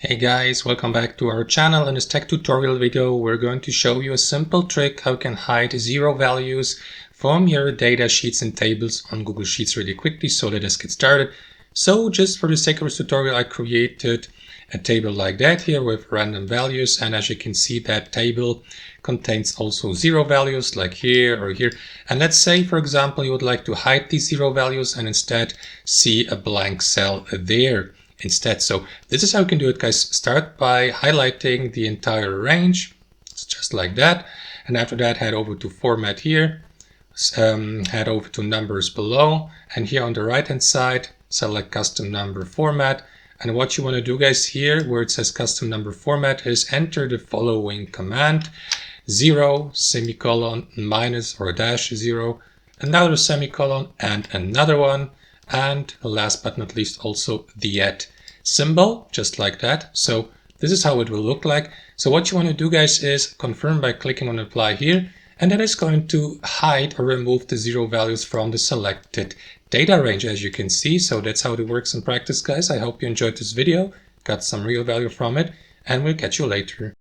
Hey guys, welcome back to our channel. In this tech tutorial video, we're going to show you a simple trick how you can hide zero values from your data sheets and tables on Google Sheets really quickly. So let us get started. So just for the sake of this tutorial, I created a table like that here with random values. And as you can see, that table contains also zero values like here or here. And let's say, for example, you would like to hide these zero values and instead see a blank cell there instead. So this is how you can do it, guys. Start by highlighting the entire range. It's just like that. And after that, head over to format here, head over to numbers below, and here on the right hand side, select custom number format. And what you want to do, guys, here where it says custom number format is enter the following command: 0, semicolon, minus or dash 0, another semicolon and another one, and last but not least also the @ symbol, just like that. So this is how it will look like. So what you want to do, guys, is confirm by clicking on apply here, and that is going to hide or remove the zero values from the selected data range, as you can see. So that's how it works in practice, guys. I hope you enjoyed this video, got some real value from it, and we'll catch you later.